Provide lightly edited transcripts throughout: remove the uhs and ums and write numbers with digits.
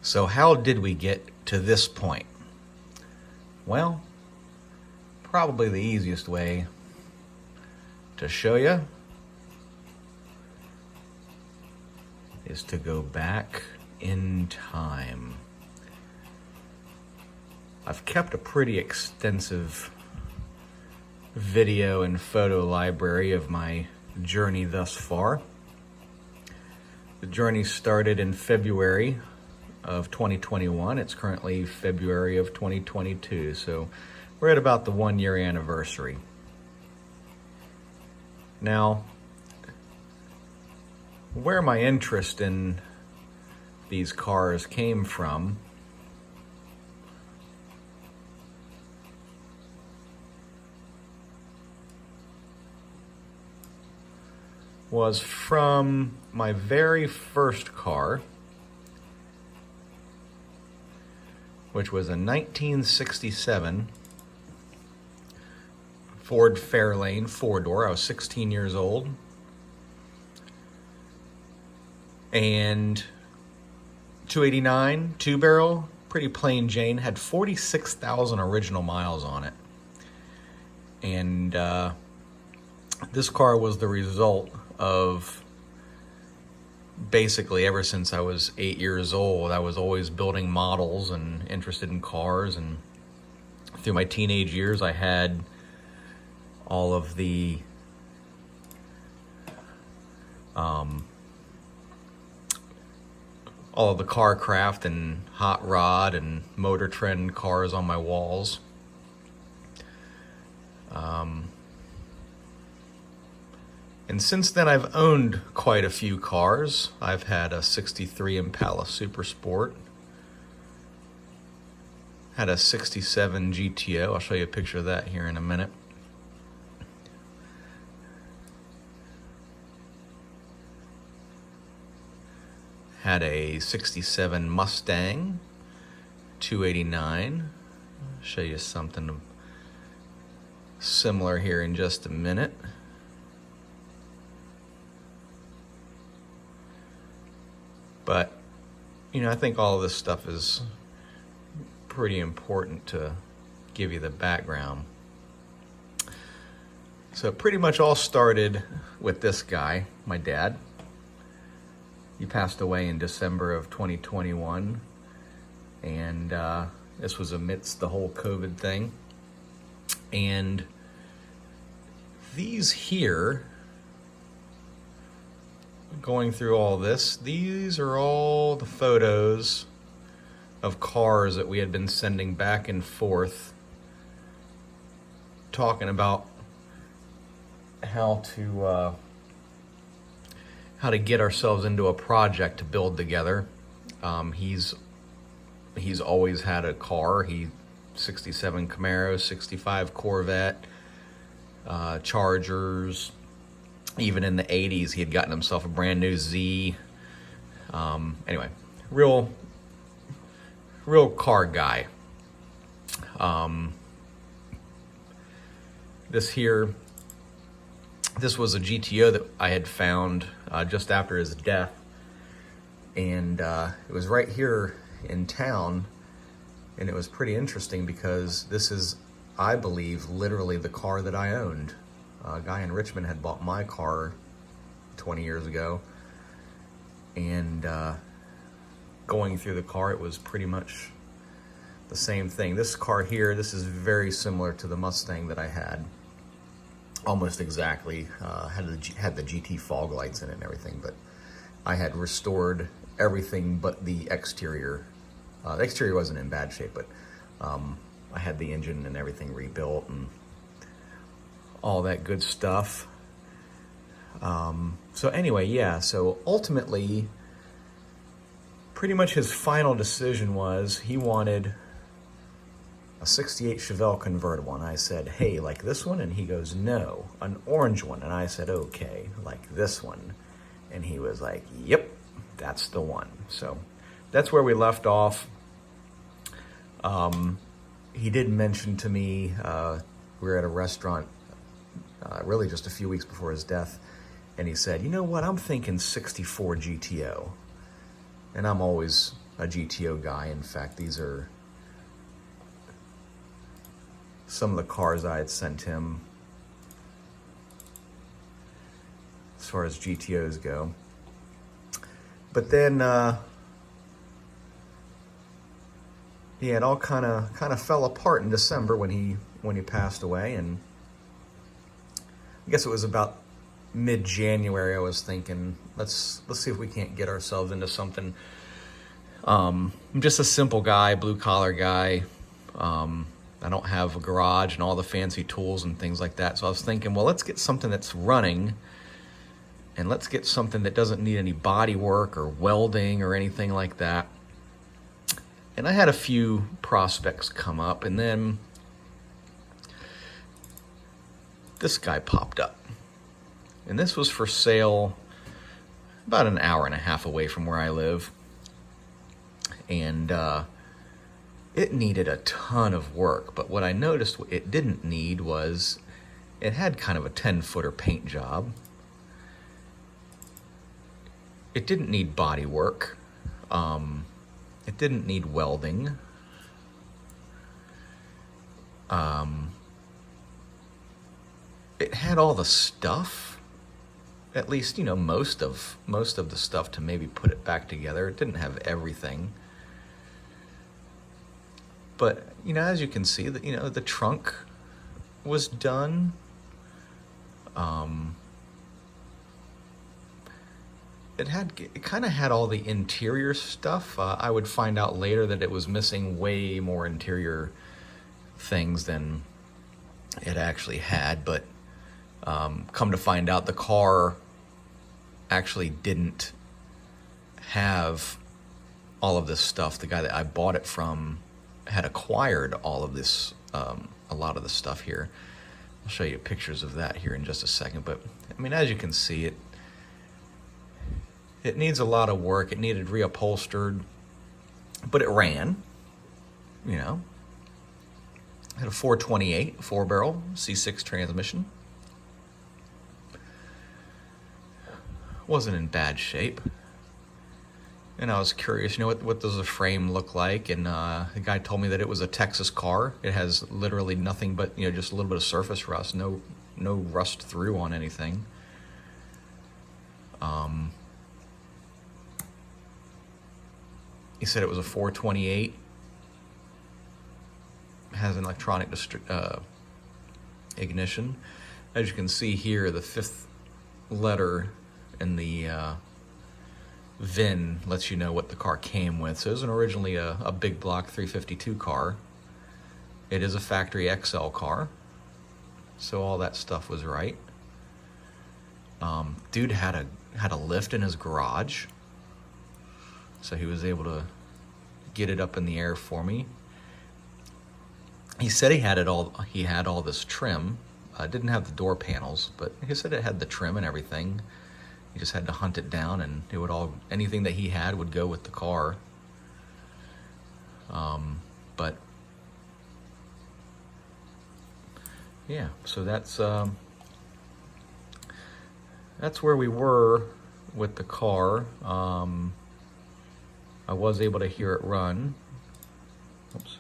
So how did we get to this point? Well, probably the easiest way to show you is to go back in time. I've kept a pretty extensive video and photo library of my journey thus far. The journey started in February of 2021. It's currently February of 2022, so we're at about the 1-year anniversary. Now, where my interest in these cars came from was from my very first car, which was a 1967 Ford Fairlane 4-door. I was 16 years old. And 289, 2-barrel, pretty plain Jane, had 46,000 original miles on it. And this car was the result of basically ever since I was 8 years old. I was always building models and interested in cars, and through my teenage years I had all of the car craft and hot rod and motor trend cars on my walls. And since then, I've owned quite a few cars. I've had a 63 Impala Super Sport, had a 67 GTO. I'll show you a picture of that here in a minute. Had a 67 Mustang, 289. I'll show you something similar here in just a minute. But, you know, I think all of this stuff is pretty important to give you the background. So it pretty much all started with this guy, my dad. He passed away in December of 2021, and this was amidst the whole COVID thing. And these here, going through all this, these are all the photos of cars that we had been sending back and forth, talking about how to get ourselves into a project to build together. He's always had a car. 67 Camaro, 65 Corvette, Chargers. Even in the 80s, he had gotten himself a brand new Z. Anyway, real car guy. This was a GTO that I had found just after his death. And it was right here in town. And it was pretty interesting because this is, I believe, literally the car that I owned. A guy in Richmond had bought my car 20 years ago, and going through the car, it was pretty much the same thing. This car here, this is very similar to the Mustang that I had, almost exactly. Had the GT fog lights in it and everything, but I had restored everything but the exterior. The exterior wasn't in bad shape, but I had the engine and everything rebuilt and all that good stuff. So anyway, yeah, so ultimately, pretty much his final decision was he wanted a 68 Chevelle convertible. And I said, hey, like this one? And he goes, no, an orange one. And I said, okay, like this one. And he was like, yep, that's the one. So that's where we left off. He did mention to me, we were at a restaurant really just a few weeks before his death, and he said, you know what, I'm thinking 64 GTO. And I'm always a GTO guy. In fact, these are some of the cars I had sent him as far as GTOs go. But then yeah, it all kind of fell apart in December when he passed away, and I guess it was about mid-January. I was thinking, let's see if we can't get ourselves into something. I'm just a simple guy, blue collar guy. I don't have a garage and all the fancy tools and things like that. So I was thinking, well, let's get something that's running, and let's get something that doesn't need any body work or welding or anything like that. And I had a few prospects come up, and then this guy popped up. And this was for sale about an hour and a half away from where I live. And it needed a ton of work, but what I noticed it didn't need was it had kind of a 10-footer paint job. It didn't need body work. It didn't need welding. It had all the stuff, at least, you know, most of the stuff to maybe put it back together. It didn't have everything. But, you know, as you can see, that, you know, the trunk was done. It kind of had all the interior stuff. I would find out later that it was missing way more interior things than it actually had. But come to find out, the car actually didn't have all of this stuff. The guy that I bought it from had acquired all of this, a lot of the stuff here. I'll show you pictures of that here in just a second. But I mean, as you can see, it needs a lot of work. It needed reupholstered, but it ran, you know. It had a 428 4-barrel C6 transmission. Wasn't in bad shape. And I was curious, you know, what does the frame look like? And the guy told me that it was a Texas car. It has literally nothing but, you know, just a little bit of surface rust, no rust through on anything. He said it was a 428. Has an electronic ignition. As you can see here, the 5th letter in the VIN lets you know what the car came with. So it was originally a big block 352 car. It is a factory XL car. So all that stuff was right. Dude had a lift in his garage. So he was able to get it up in the air for me. He said he had all this trim. Didn't have the door panels, but he said it had the trim and everything. He just had to hunt it down, and it would anything that he had would go with the car. But yeah, so that's where we were with the car. I was able to hear it run. Oops.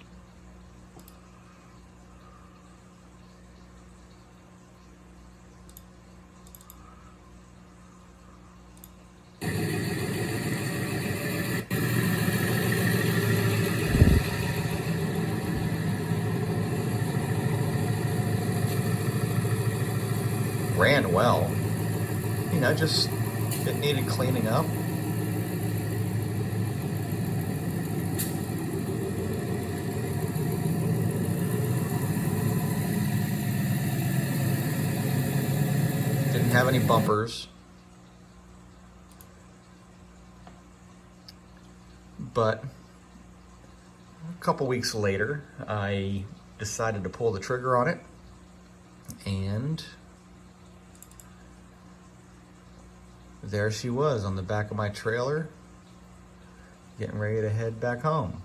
Ran well. You know, just it needed cleaning up. Didn't have any bumpers. But a couple weeks later, I decided to pull the trigger on it, and there she was on the back of my trailer, getting ready to head back home.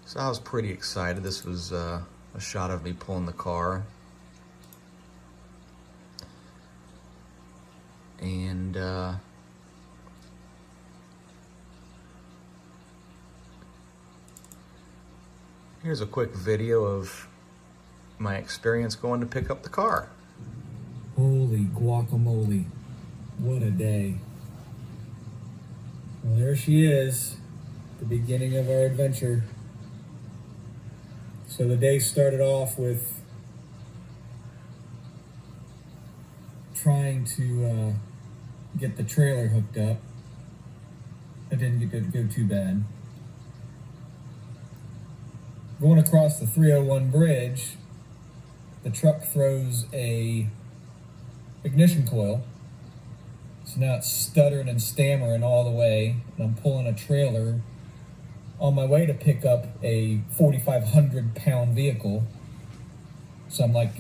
So I was pretty excited. This was a shot of me pulling the car. And here's a quick video of my experience going to pick up the car. Holy guacamole. What a day. Well, there she is, the beginning of our adventure. So the day started off with trying to get the trailer hooked up. It didn't go too bad. Going across the 301 bridge, the truck throws a ignition coil. So now it's stuttering and stammering all the way, and I'm pulling a trailer on my way to pick up a 4,500 pound vehicle. So I'm like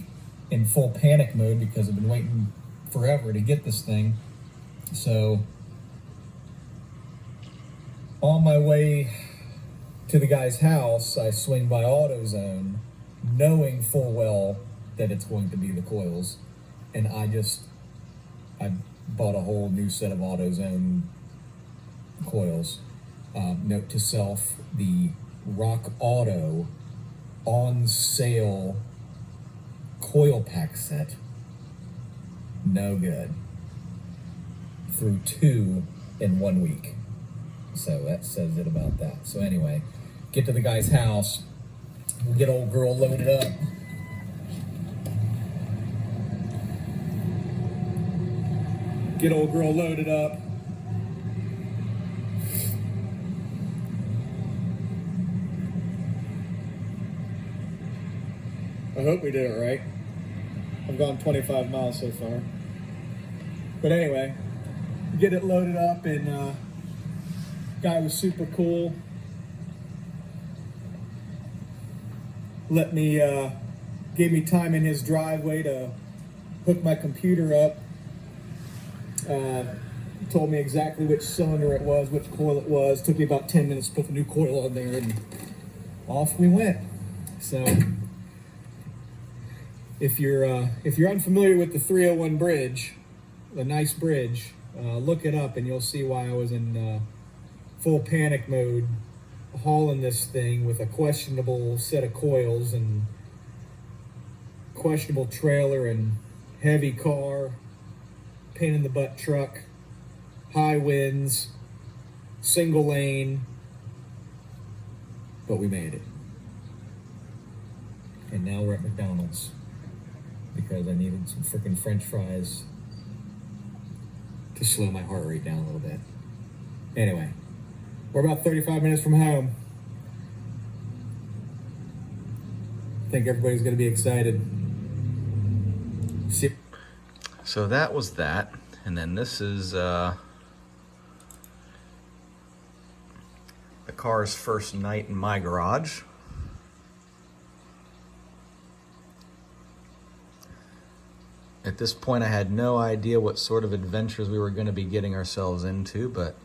in full panic mode because I've been waiting forever to get this thing. So on my way to the guy's house, I swing by AutoZone, knowing full well that it's going to be the coils, and I bought a whole new set of AutoZone coils. Note to self, the Rock Auto on sale coil pack set, no good. Threw 2 in 1 week. So that says it about that. So anyway, get to the guy's house, we'll get old girl loaded up. Get old girl loaded up. I hope we did it right. I've gone 25 miles so far. But anyway, get it loaded up, and guy was super cool. Gave me time in his driveway to hook my computer up. Told me exactly which cylinder it was, which coil it was. Took me about 10 minutes to put the new coil on there, and off we went. So if you're unfamiliar with the 301 bridge, a nice bridge, look it up and you'll see why I was in full panic mode, hauling this thing with a questionable set of coils and questionable trailer and heavy car, pain in the butt truck, high winds, single lane, but we made it. And now we're at McDonald's because I needed some freaking French fries to slow my heart rate down a little bit. Anyway, we're about 35 minutes from home. I think everybody's going to be excited. So that was that. And then this is the car's first night in my garage. At this point, I had no idea what sort of adventures we were going to be getting ourselves into, but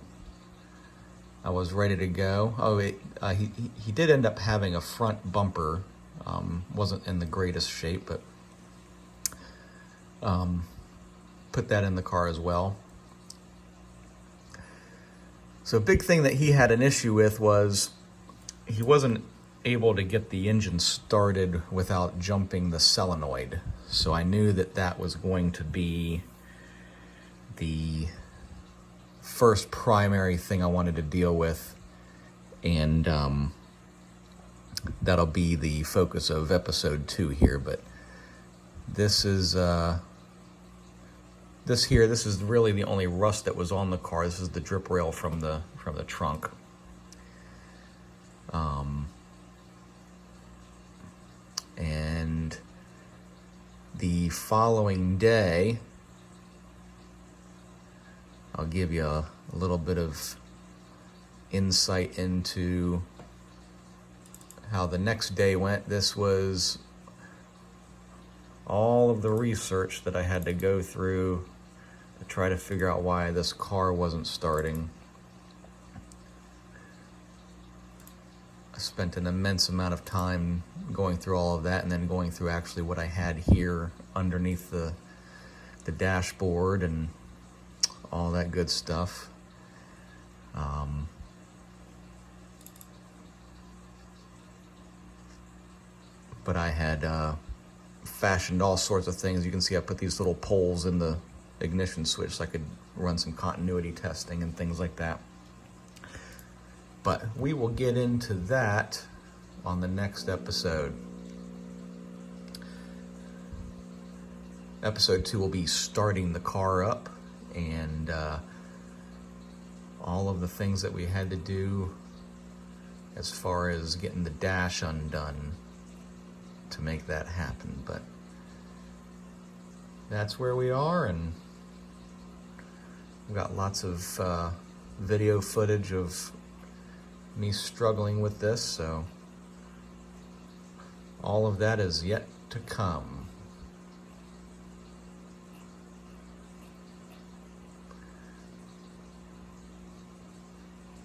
I was ready to go. Oh, he did end up having a front bumper. Wasn't in the greatest shape, but put that in the car as well. So a big thing that he had an issue with was he wasn't able to get the engine started without jumping the solenoid. So I knew that that was going to be the first primary thing I wanted to deal with, and that'll be the focus of episode 2 here. But this is this is really the only rust that was on the car. This is the drip rail from the trunk. And the following day, I'll give you a little bit of insight into how the next day went. This was all of the research that I had to go through to try to figure out why this car wasn't starting. I spent an immense amount of time going through all of that, and then going through actually what I had here underneath the dashboard, and all that good stuff. But I had fashioned all sorts of things. You can see I put these little poles in the ignition switch so I could run some continuity testing and things like that. But we will get into that on the next episode. Episode 2 will be starting the car up and all of the things that we had to do as far as getting the dash undone to make that happen. But that's where we are, and we've got lots of video footage of me struggling with this, so all of that is yet to come.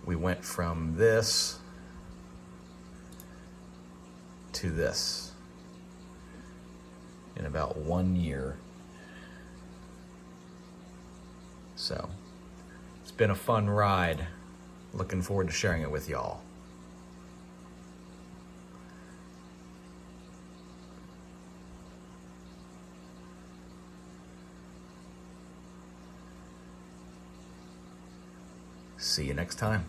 We went from this to this in about 1 year. So it's been a fun ride. Looking forward to sharing it with y'all. See you next time.